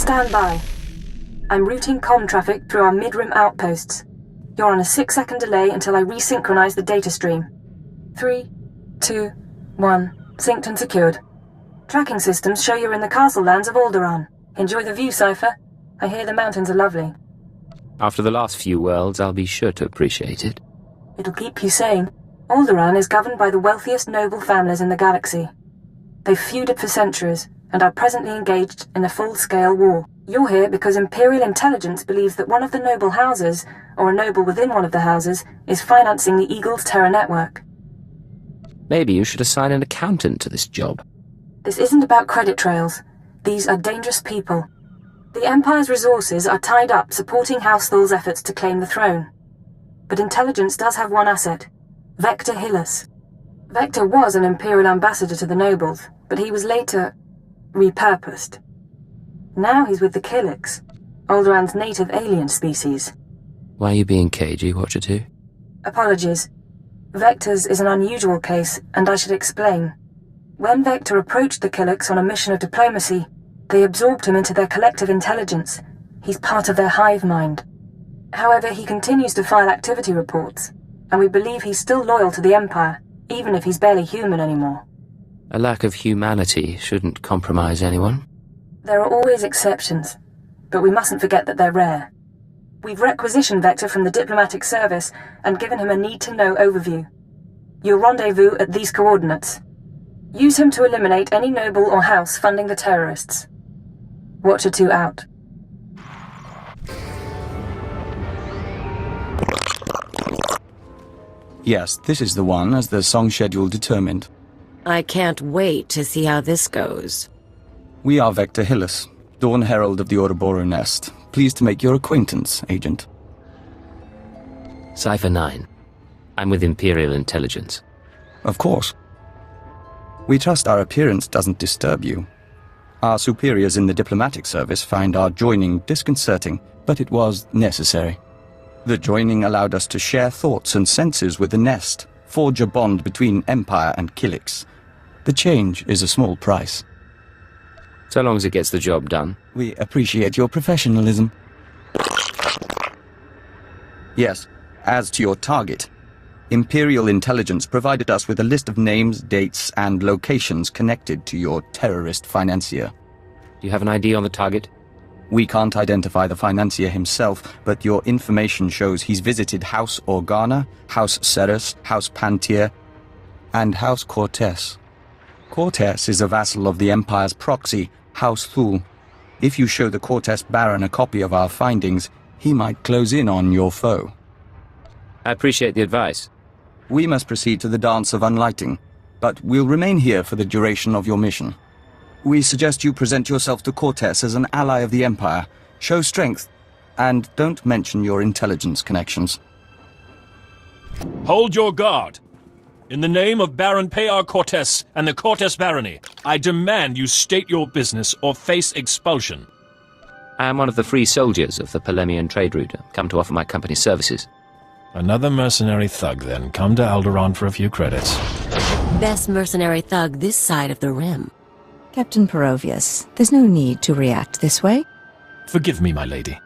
Stand by. I'm routing comm traffic through our mid-rim outposts. You're on a 6-second delay until I resynchronize the data stream. 3, 2, 1. Synced and secured. Tracking systems show you're in the castle lands of Alderaan. Enjoy the view, Cypher. I hear the mountains are lovely. After the last few worlds, I'll be sure to appreciate it. It'll keep you sane. Alderaan is governed by the wealthiest noble families in the galaxy. They've feuded for centuries, and are presently engaged in a full-scale war. You're here because Imperial intelligence believes that one of the noble houses, or a noble within one of the houses, is financing the Eagle's terror network. Maybe you should assign an accountant to this job. This isn't about credit trails. These are dangerous people. The Empire's resources are tied up supporting House Thul's efforts to claim the throne. But intelligence does have one asset, Vector Hillis. Vector was an Imperial ambassador to the nobles, but he was later repurposed. Now he's with the Kylix, Alderaan's native alien species. Why are you being cagey, Watcher 2? Apologies. Vector's is an unusual case, and I should explain. When Vector approached the Kylix on a mission of diplomacy, they absorbed him into their collective intelligence. He's part of their hive mind. However, he continues to file activity reports, and we believe he's still loyal to the Empire, even if he's barely human anymore. A lack of humanity shouldn't compromise anyone. There are always exceptions, but we mustn't forget that they're rare. We've requisitioned Vector from the diplomatic service and given him a need-to-know overview. You'll rendezvous at these coordinates. Use him to eliminate any noble or house funding the terrorists. Watcher 2 out. Yes, this is the one, as the song schedule determined. I can't wait to see how this goes. We are Vector Hillis, Dawn Herald of the Ouroboros Nest. Pleased to make your acquaintance, Agent. Cypher 9. I'm with Imperial Intelligence. Of course. We trust our appearance doesn't disturb you. Our superiors in the diplomatic service find our joining disconcerting, but it was necessary. The joining allowed us to share thoughts and senses with the Nest, forge a bond between Empire and Kylix. The change is a small price. So long as it gets the job done. We appreciate your professionalism. Yes, as to your target, Imperial Intelligence provided us with a list of names, dates, and locations connected to your terrorist financier. Do you have an ID on the target? We can't identify the financier himself, but your information shows he's visited House Organa, House Ceres, House Pantier, and House Cortez. Cortez is a vassal of the Empire's proxy, House Thul. If you show the Cortez Baron a copy of our findings, he might close in on your foe. I appreciate the advice. We must proceed to the Dance of Unlighting, but we'll remain here for the duration of your mission. We suggest you present yourself to Cortez as an ally of the Empire, show strength, and don't mention your intelligence connections. Hold your guard! In the name of Baron Payar Cortez and the Cortez Barony, I demand you state your business or face expulsion. I am one of the free soldiers of the Polemian trade route, come to offer my company's services. Another mercenary thug, then. Come to Alderaan for a few credits. Best mercenary thug this side of the rim. Captain Perovius, there's no need to react this way. Forgive me, my lady.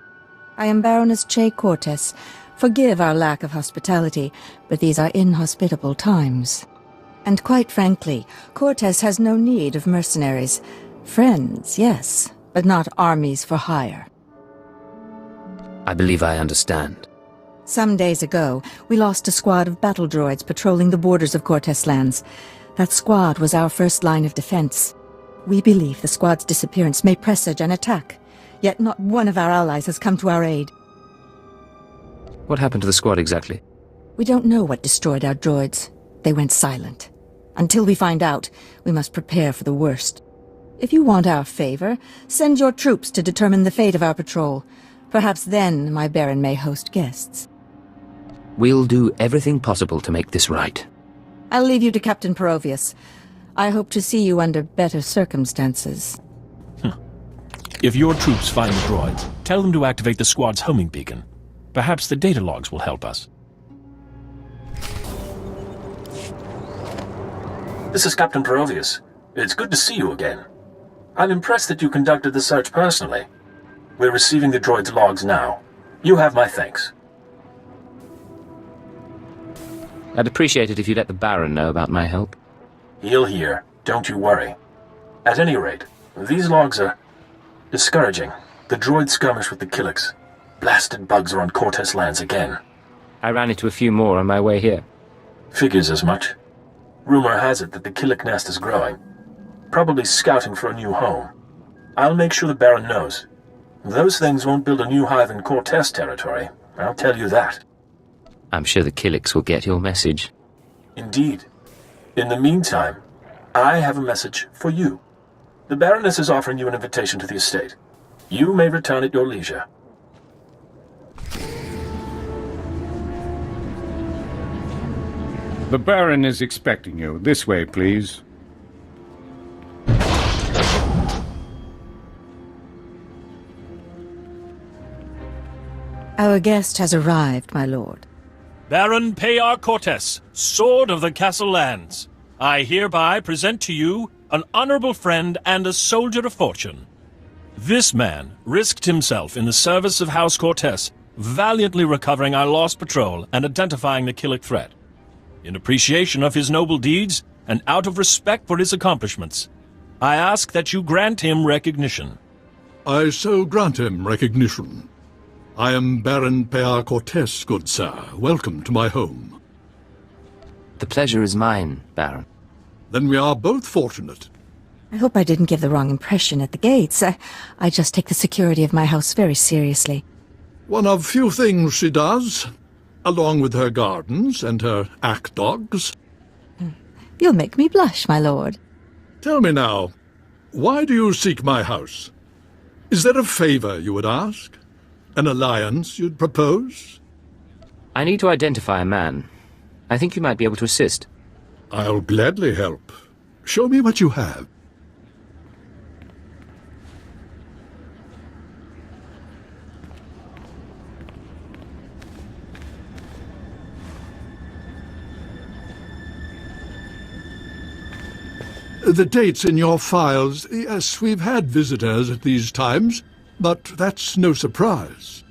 I am Baroness Che Cortez. Forgive our lack of hospitality, but these are inhospitable times. And quite frankly, Cortez has no need of mercenaries. Friends, yes, but not armies for hire. I believe I understand. Some days ago, we lost a squad of battle droids patrolling the borders of Cortez lands. That squad was our first line of defense. We believe the squad's disappearance may presage an attack, yet not one of our allies has come to our aid. What happened to the squad exactly? We don't know what destroyed our droids. They went silent. Until we find out, we must prepare for the worst. If you want our favor, send your troops to determine the fate of our patrol. Perhaps then my Baron may host guests. We'll do everything possible to make this right. I'll leave you to Captain Perovius. I hope to see you under better circumstances. If your troops find the droids, tell them to activate the squad's homing beacon. Perhaps the data logs will help us. This is Captain Perovius. It's good to see you again. I'm impressed that you conducted the search personally. We're receiving the droid's logs now. You have my thanks. I'd appreciate it if you let the Baron know about my help. He'll hear. Don't you worry. At any rate, these logs are discouraging. The droid skirmish with the Killiks. Blasted bugs are on Cortez lands again. I ran into a few more on my way here. Figures as much. Rumor has it that the Killik nest is growing. Probably scouting for a new home. I'll make sure the Baron knows. Those things won't build a new hive in Cortez territory, I'll tell you that. I'm sure the Killiks will get your message. Indeed. In the meantime, I have a message for you. The Baroness is offering you an invitation to the estate. You may return at your leisure. The Baron is expecting you. This way, please. Our guest has arrived, my lord. Baron Payar Cortez, Sword of the Castle Lands. I hereby present to you an honorable friend and a soldier of fortune. This man risked himself in the service of House Cortez, valiantly recovering our lost patrol and identifying the Killik threat. In appreciation of his noble deeds, and out of respect for his accomplishments, I ask that you grant him recognition. I so grant him recognition. I am Baron Payar Cortez, good sir. Welcome to my home. The pleasure is mine, Baron. Then we are both fortunate. I hope I didn't give the wrong impression at the gates. I just take the security of my house very seriously. One of few things she does, along with her gardens and her ack dogs. You'll make me blush, my lord. Tell me now, why do you seek my house? Is there a favor you would ask? An alliance you'd propose? I need to identify a man. I think you might be able to assist. I'll gladly help. Show me what you have. The dates in your files. Yes, we've had visitors at these times, but that's no surprise.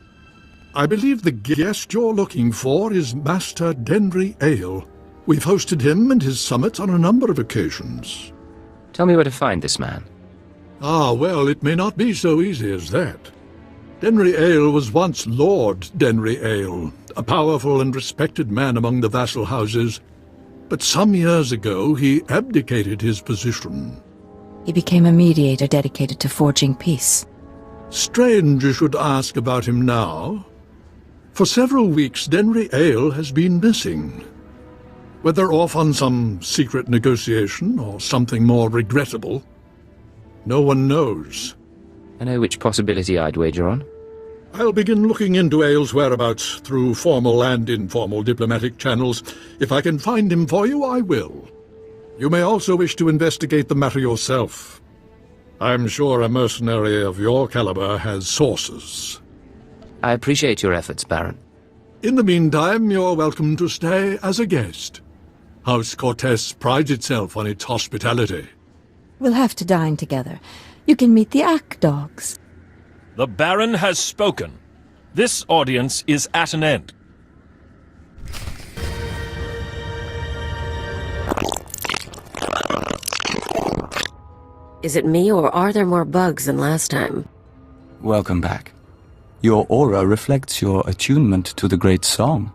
I believe the guest you're looking for is Master Denry Ale. We've hosted him and his summits on a number of occasions. Tell me where to find this man. Ah, well, it may not be so easy as that. Denry Ale was once Lord Denry Ale, a powerful and respected man among the vassal houses. But some years ago, he abdicated his position. He became a mediator dedicated to forging peace. Strange you should ask about him now. For several weeks, Denry Ale has been missing. Whether off on some secret negotiation or something more regrettable, no one knows. I know which possibility I'd wager on. I'll begin looking into Ale's whereabouts through formal and informal diplomatic channels. If I can find him for you, I will. You may also wish to investigate the matter yourself. I'm sure a mercenary of your caliber has sources. I appreciate your efforts, Baron. In the meantime, you're welcome to stay as a guest. House Cortez prides itself on its hospitality. We'll have to dine together. You can meet the ack dogs. The Baron has spoken. This audience is at an end. Is it me, or are there more bugs than last time? Welcome back. Your aura reflects your attunement to the great song.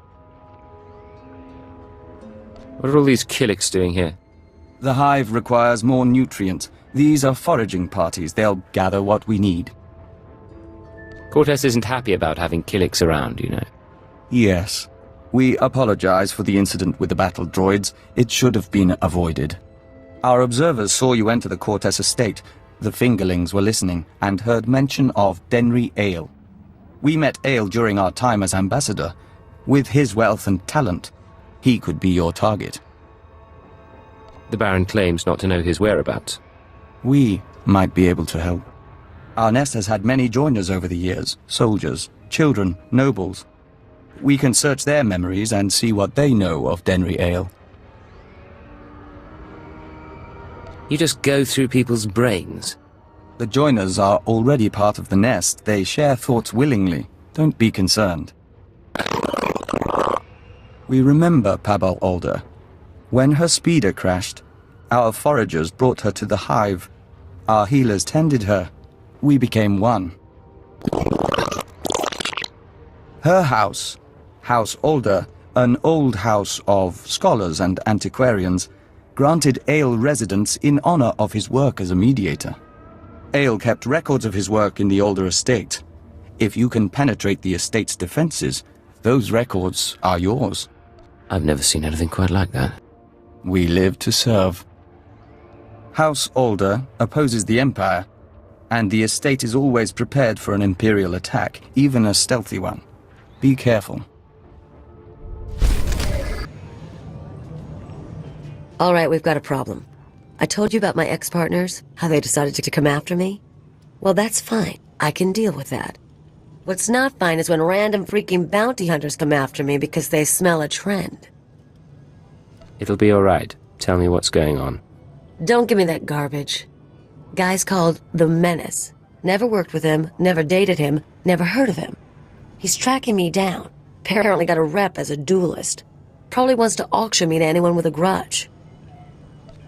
What are all these Killiks doing here? The hive requires more nutrients. These are foraging parties. They'll gather what we need. Cortez isn't happy about having Killiks around, you know. Yes. We apologize for the incident with the battle droids. It should have been avoided. Our observers saw you enter the Cortez estate. The fingerlings were listening and heard mention of Denry Ale. We met Ale during our time as ambassador. With his wealth and talent, he could be your target. The Baron claims not to know his whereabouts. We might be able to help. Our nest has had many joiners over the years, soldiers, children, nobles. We can search their memories and see what they know of Denry Ale. You just go through people's brains. The joiners are already part of the nest. They share thoughts willingly. Don't be concerned. We remember Pabal Alder. When her speeder crashed, our foragers brought her to the hive. Our healers tended her. We became one. Her house, House Alder, an old house of scholars and antiquarians, granted Ale residence in honor of his work as a mediator. Ale kept records of his work in the Alder estate. If you can penetrate the estate's defenses, those records are yours. I've never seen anything quite like that. We live to serve. House Alder opposes the Empire, and the estate is always prepared for an Imperial attack, even a stealthy one. Be careful. All right, we've got a problem. I told you about my ex-partners, how they decided to come after me? Well, that's fine. I can deal with that. What's not fine is when random freaking bounty hunters come after me because they smell a trend. It'll be all right. Tell me what's going on. Don't give me that garbage. Guy's called the Menace. Never worked with him, never dated him, never heard of him. He's tracking me down. Apparently got a rep as a duelist. Probably wants to auction me to anyone with a grudge.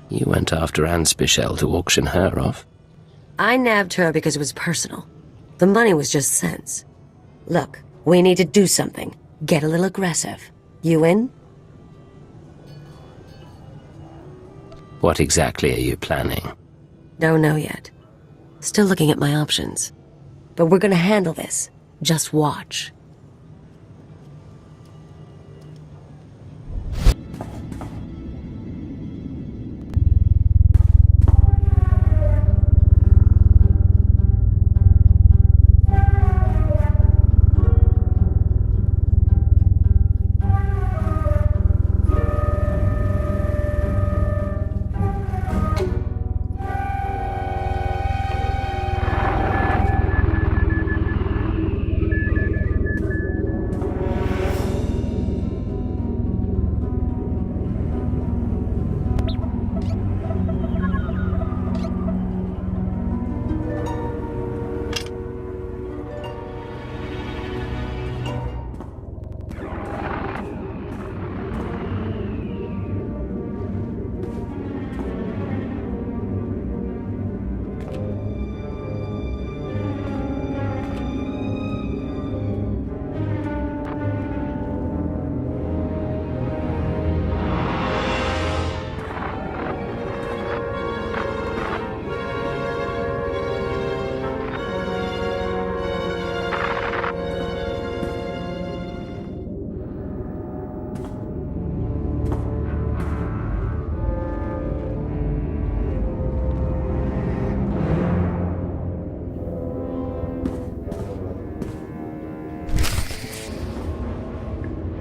You went after Anne Spichel to auction her off. I nabbed her because it was personal. The money was just sense. Look, we need to do something. Get a little aggressive. You in? What exactly are you planning? Don't know yet. Still looking at my options. But we're gonna handle this. Just watch.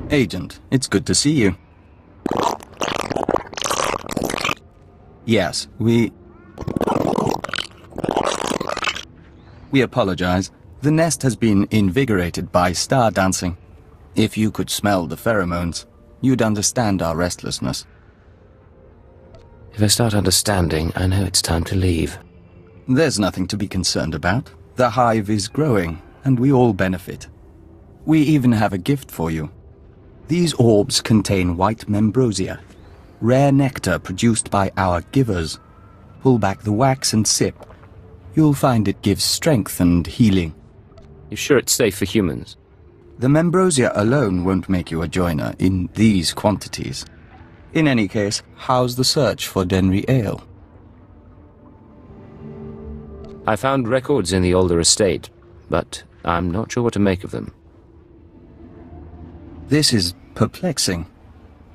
Agent, it's good to see you. Yes, we apologize. The nest has been invigorated by star dancing. If you could smell the pheromones, you'd understand our restlessness. If I start understanding, I know it's time to leave. There's nothing to be concerned about. The hive is growing, and we all benefit. We even have a gift for you. These orbs contain white membrosia, rare nectar produced by our givers. Pull back the wax and sip. You'll find it gives strength and healing. You sure it's safe for humans? The membrosia alone won't make you a joiner in these quantities. In any case, how's the search for Denry Ale? I found records in the Alder estate, but I'm not sure what to make of them. This is perplexing.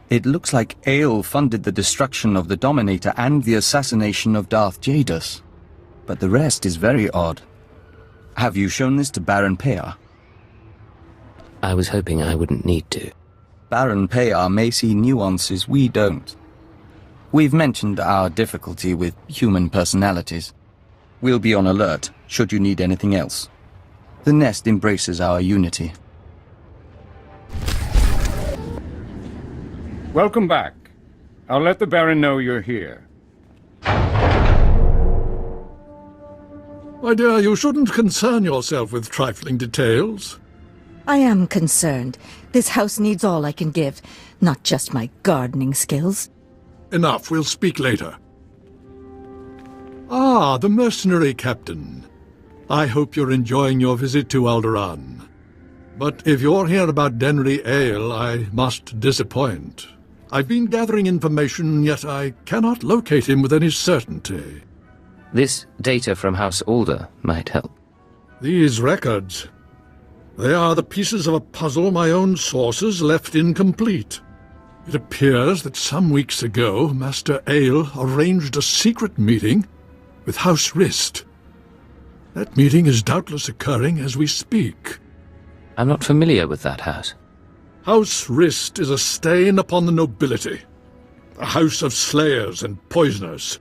It looks like Ale funded the destruction of the Dominator and the assassination of Darth Jadus. But the rest is very odd. Have you shown this to Baron Payar? I was hoping I wouldn't need to. Baron Payar may see nuances we don't. We've mentioned our difficulty with human personalities. We'll be on alert should you need anything else. The nest embraces our unity. Welcome back. I'll let the Baron know you're here. My dear, you shouldn't concern yourself with trifling details. I am concerned. This house needs all I can give, not just my gardening skills. Enough, we'll speak later. Ah, the mercenary captain. I hope you're enjoying your visit to Alderaan. But if you're here about Denry Ale, I must disappoint. I've been gathering information, yet I cannot locate him with any certainty. This data from House Alder might help. These records, they are the pieces of a puzzle my own sources left incomplete. It appears that some weeks ago, Master Ale arranged a secret meeting with House Rist. That meeting is doubtless occurring as we speak. I'm not familiar with that house. House Rist is a stain upon the nobility. A house of slayers and poisoners.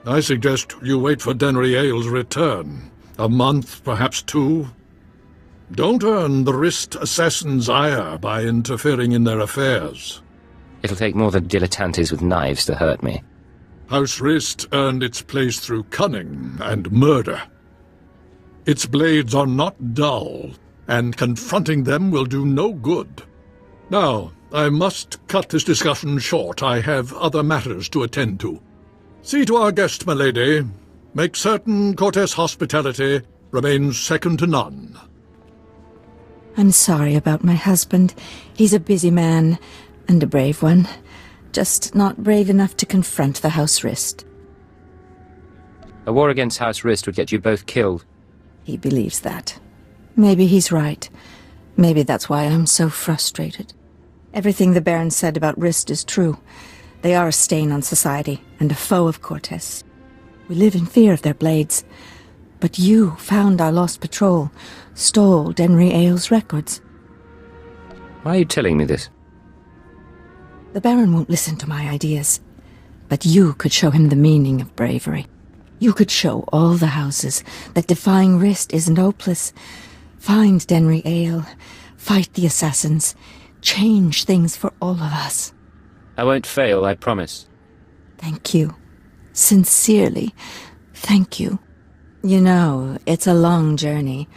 I suggest you wait for Denry Ale's return. A month, perhaps 2. Don't earn the Rist assassins' ire by interfering in their affairs. It'll take more than dilettantes with knives to hurt me. House Rist earned its place through cunning and murder. Its blades are not dull, and confronting them will do no good. Now, I must cut this discussion short. I have other matters to attend to. See to our guest, my lady. Make certain Cortes' hospitality remains second to none. I'm sorry about my husband. He's a busy man, and a brave one. Just not brave enough to confront the House Rist. A war against House Rist would get you both killed. He believes that. Maybe he's right. Maybe that's why I'm so frustrated. Everything the Baron said about Rist is true. They are a stain on society, and a foe of Cortes. We live in fear of their blades. But you found our lost patrol, stole Denry Ale's records. Why are you telling me this? The Baron won't listen to my ideas. But you could show him the meaning of bravery. You could show all the houses that defying Rist isn't hopeless. Find Denry Ale, fight the assassins, change things for all of us. I won't fail, I promise. Thank you. Sincerely, thank you. You know, it's a long journey.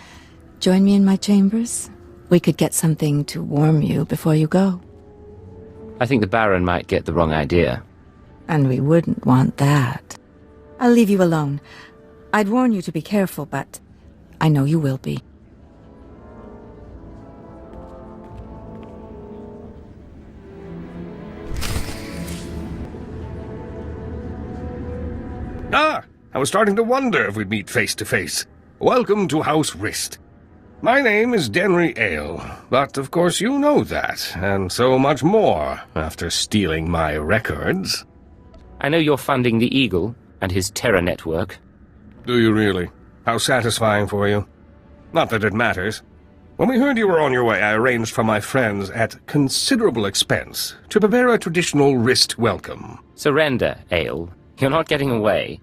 Join me in my chambers? We could get something to warm you before you go. I think the Baron might get the wrong idea. And we wouldn't want that. I'll leave you alone. I'd warn you to be careful, but I know you will be. Ah! I was starting to wonder if we'd meet face to face. Welcome to House Rist. My name is Denry Ale, but of course you know that, and so much more, after stealing my records. I know you're funding the Eagle and his terror network. Do you really? How satisfying for you. Not that it matters. When we heard you were on your way, I arranged for my friends at considerable expense to prepare a traditional Rist welcome. Surrender, Ale. You're not getting away.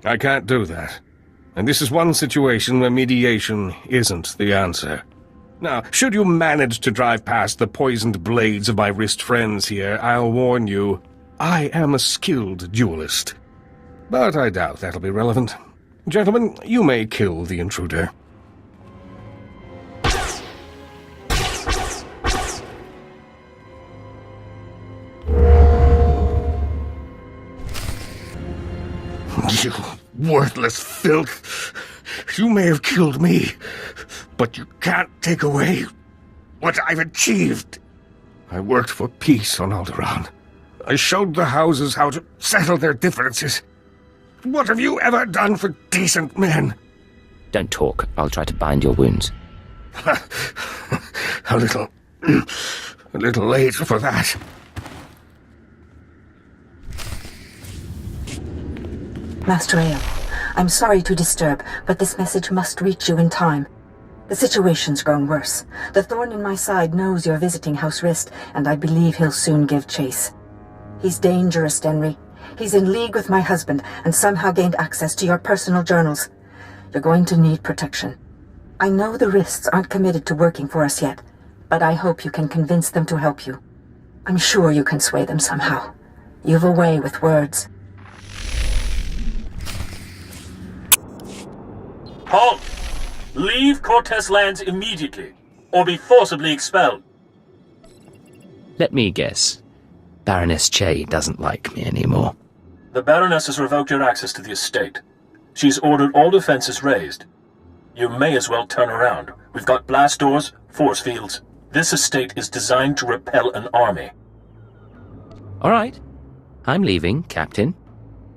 I can't do that. And this is one situation where mediation isn't the answer. Now, should you manage to drive past the poisoned blades of my Rist friends here, I'll warn you, I am a skilled duelist. But I doubt that'll be relevant. Gentlemen, you may kill the intruder. You worthless filth! You may have killed me, but you can't take away what I've achieved. I worked for peace on Alderaan. I showed the houses how to settle their differences. What have you ever done for decent men? Don't talk. I'll try to bind your wounds. a little late for that. Master Ale, I'm sorry to disturb, but this message must reach you in time. The situation's grown worse. The thorn in my side knows you're visiting House Rist, and I believe he'll soon give chase. He's dangerous, Denry. He's in league with my husband, and somehow gained access to your personal journals. You're going to need protection. I know the Rists aren't committed to working for us yet, but I hope you can convince them to help you. I'm sure you can sway them somehow. You've a way with words. Halt! Leave Cortez lands immediately, or be forcibly expelled. Let me guess. Baroness Che doesn't like me anymore. The Baroness has revoked your access to the estate. She's ordered all defenses raised. You may as well turn around. We've got blast doors, force fields. This estate is designed to repel an army. All right. I'm leaving, Captain.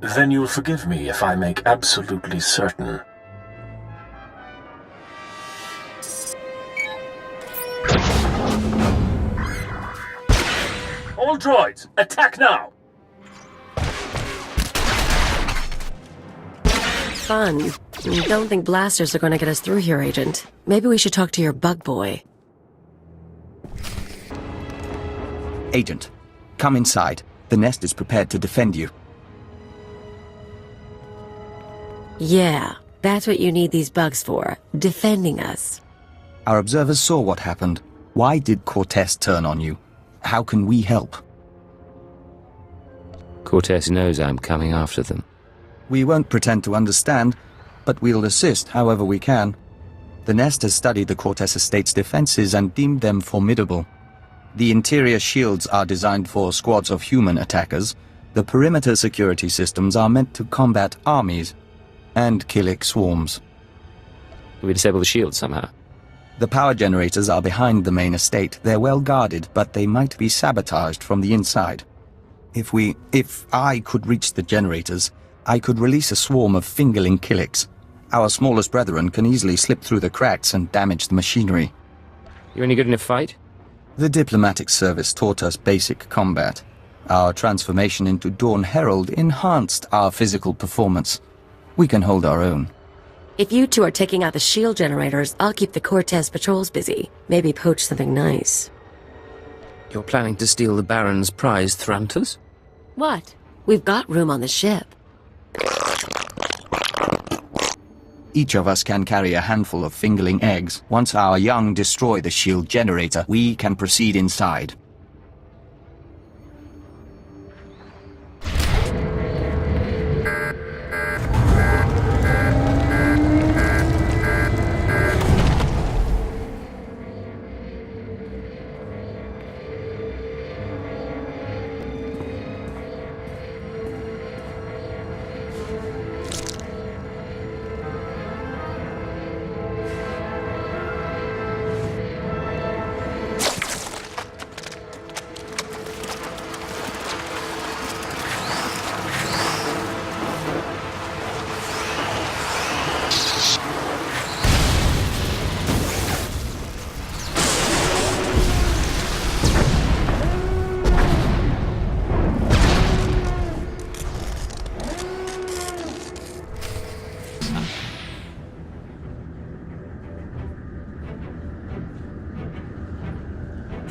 Then you'll forgive me if I make absolutely certain. All droids, attack now! Fun. Don't think blasters are going to get us through here, Agent. Maybe we should talk to your bug boy. Agent, come inside. The nest is prepared to defend you. Yeah, that's what you need these bugs for. Defending us. Our observers saw what happened. Why did Cortez turn on you? How can we help? Cortez knows I'm coming after them. We won't pretend to understand, but we'll assist however we can. The Nest has studied the Cortez estate's defenses and deemed them formidable. The interior shields are designed for squads of human attackers. The perimeter security systems are meant to combat armies and Killik swarms. Can we disable the shield somehow? The power generators are behind the main estate. They're well guarded, but they might be sabotaged from the inside. If I could reach the generators, I could release a swarm of fingerling Killiks. Our smallest brethren can easily slip through the cracks and damage the machinery. You any good in a fight? The diplomatic service taught us basic combat. Our transformation into Dawn Herald enhanced our physical performance. We can hold our own. If you two are taking out the shield generators, I'll keep the Cortez patrols busy. Maybe poach something nice. You're planning to steal the Baron's prized Thrunters? What? We've got room on the ship. Each of us can carry a handful of fingerling eggs. Once our young destroy the shield generator, we can proceed inside.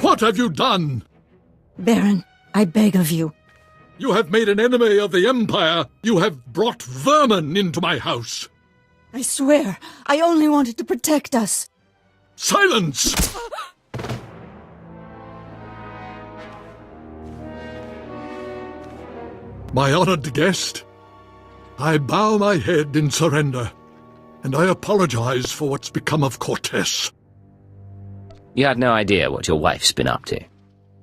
What have you done? Baron, I beg of you. You have made an enemy of the Empire. You have brought vermin into my house. I swear, I only wanted to protect us. Silence! My honored guest, I bow my head in surrender, and I apologize for what's become of Cortez. You had no idea what your wife's been up to.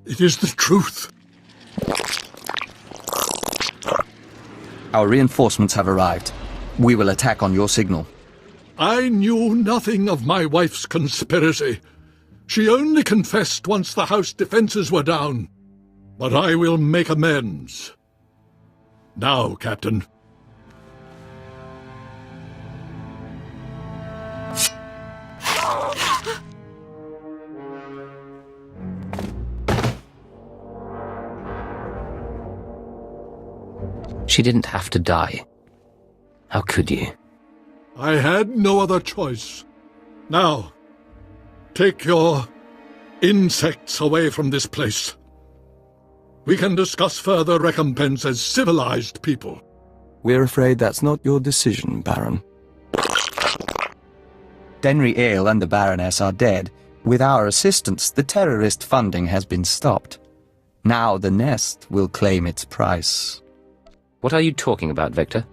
It is the truth. Our reinforcements have arrived. We will attack on your signal. I knew nothing of my wife's conspiracy. She only confessed once the house defenses were down. But I will make amends. Now, Captain. She didn't have to die. How could you? I had no other choice. Now, take your insects away from this place. We can discuss further recompense as civilized people. We're afraid that's not your decision, Baron. Denry Ale and the Baroness are dead. With our assistance, the terrorist funding has been stopped. Now the Nest will claim its price. What are you talking about, Vector?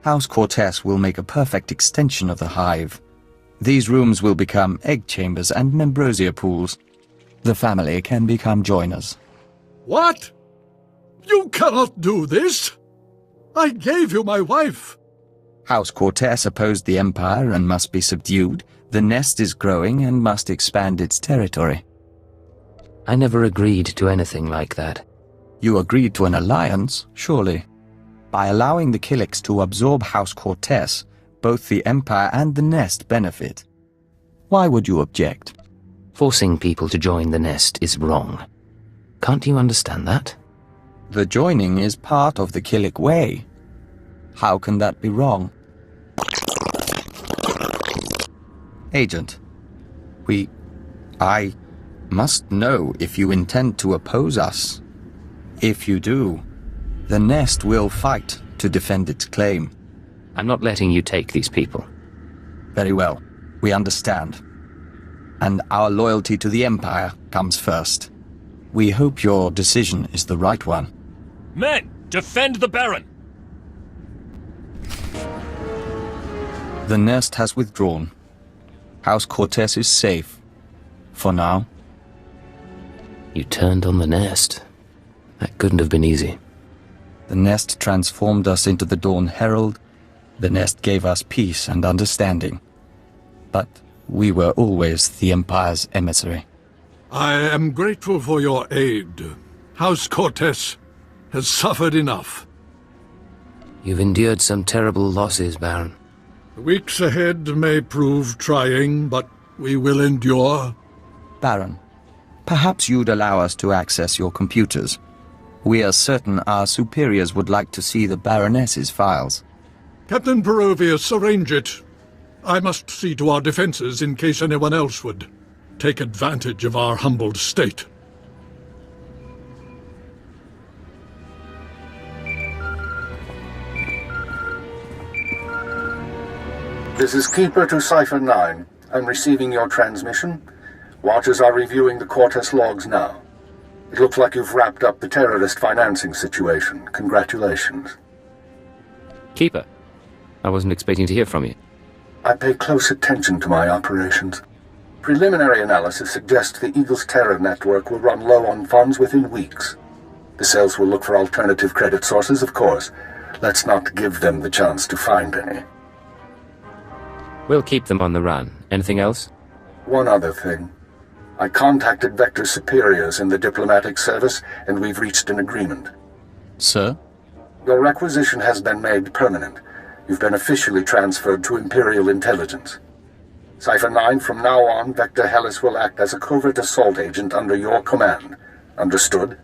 House Cortez will make a perfect extension of the hive. These rooms will become egg chambers and membrosia pools. The family can become joiners. What? You cannot do this! I gave you my wife! House Cortez opposed the Empire and must be subdued. The nest is growing and must expand its territory. I never agreed to anything like that. You agreed to an alliance, surely. By allowing the Killiks to absorb House Cortez, both the Empire and the nest benefit. Why would you object? Forcing people to join the nest is wrong. Can't you understand that? The joining is part of the Killik way. How can that be wrong? Agent, I must know if you intend to oppose us. If you do, the nest will fight to defend its claim. I'm not letting you take these people. Very well, we understand. And our loyalty to the Empire comes first. We hope your decision is the right one. Men, defend the Baron! The nest has withdrawn. House Cortez is safe. For now. You turned on the nest. That couldn't have been easy. The nest transformed us into the Dawn Herald. The nest gave us peace and understanding. But we were always the Empire's emissary. I am grateful for your aid. House Cortez has suffered enough. You've endured some terrible losses, Baron. The weeks ahead may prove trying, but we will endure. Baron, perhaps you'd allow us to access your computers. We are certain our superiors would like to see the Baroness's files. Captain Perovius, arrange it. I must see to our defenses in case anyone else would take advantage of our humbled state. This is Keeper to Cipher 9. I'm receiving your transmission. Watchers are reviewing the Cortez logs now. It looks like you've wrapped up the terrorist financing situation. Congratulations. Keeper, I wasn't expecting to hear from you. I pay close attention to my operations. Preliminary analysis suggests the Eagle's terror network will run low on funds within weeks. The cells will look for alternative credit sources, of course. Let's not give them the chance to find any. We'll keep them on the run. Anything else? One other thing. I contacted Vector's superiors in the diplomatic service, and we've reached an agreement. Sir? Your requisition has been made permanent. You've been officially transferred to Imperial Intelligence. Cipher 9, from now on, Vector Hellis will act as a covert assault agent under your command. Understood?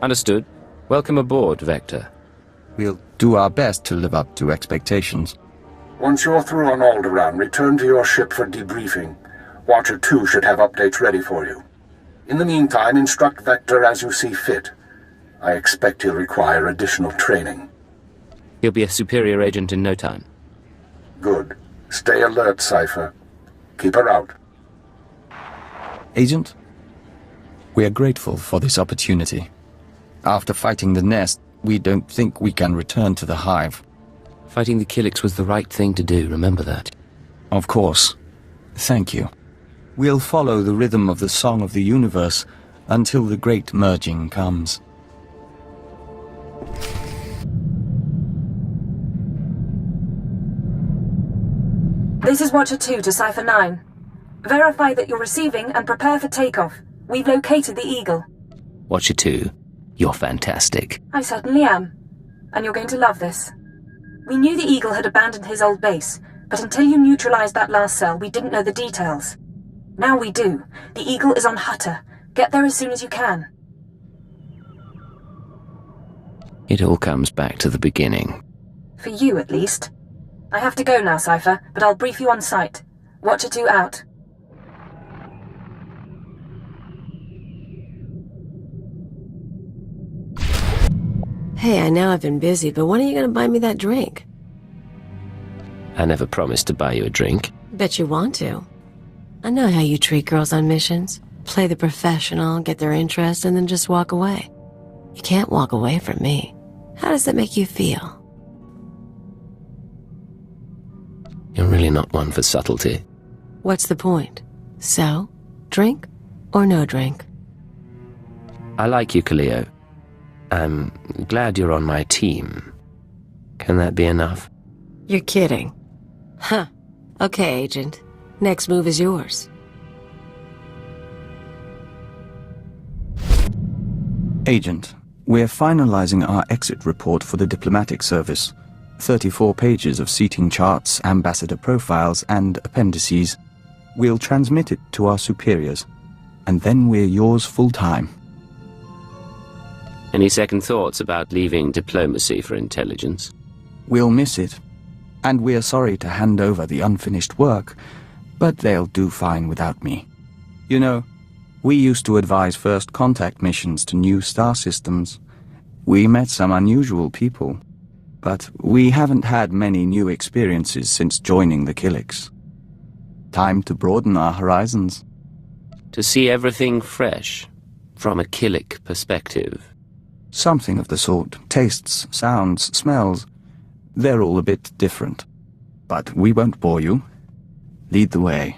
Understood. Welcome aboard, Vector. We'll do our best to live up to expectations. Once you're through on Alderaan, return to your ship for debriefing. Watcher 2 should have updates ready for you. In the meantime, instruct Vector as you see fit. I expect he'll require additional training. He'll be a superior agent in no time. Good. Stay alert, Cipher. Keep her out. Agent, we are grateful for this opportunity. After fighting the nest, we don't think we can return to the hive. Fighting the Killiks was the right thing to do, remember that. Of course. Thank you. We'll follow the rhythm of the Song of the Universe until the great merging comes. This is Watcher 2 to Cipher 9. Verify that you're receiving and prepare for takeoff. We've located the Eagle. Watcher 2, you're fantastic. I certainly am. And you're going to love this. We knew the Eagle had abandoned his old base, but until you neutralized that last cell, we didn't know the details. Now we do. The Eagle is on Hutter. Get there as soon as you can. It all comes back to the beginning. For you, at least. I have to go now, Cipher, but I'll brief you on site. Watcher 2 out. Hey, I know I've been busy, but when are you going to buy me that drink? I never promised to buy you a drink. Bet you want to. I know how you treat girls on missions. Play the professional, get their interest, and then just walk away. You can't walk away from me. How does that make you feel? You're really not one for subtlety. What's the point? Sell? Drink? Or no drink? I like you, Kaius. I'm glad you're on my team. Can that be enough? You're kidding. Huh. Okay, Agent. Next move is yours. Agent, we're finalizing our exit report for the diplomatic service. 34 pages of seating charts, ambassador profiles, and appendices. We'll transmit it to our superiors, and then we're yours full-time. Any second thoughts about leaving diplomacy for intelligence? We'll miss it, and we're sorry to hand over the unfinished work, but they'll do fine without me. You know, we used to advise first contact missions to new star systems. We met some unusual people, but we haven't had many new experiences since joining the Kiliks. Time to broaden our horizons. To see everything fresh, from a Kilik perspective. Something of the sort. Tastes, sounds, smells. They're all a bit different. But we won't bore you. Lead the way.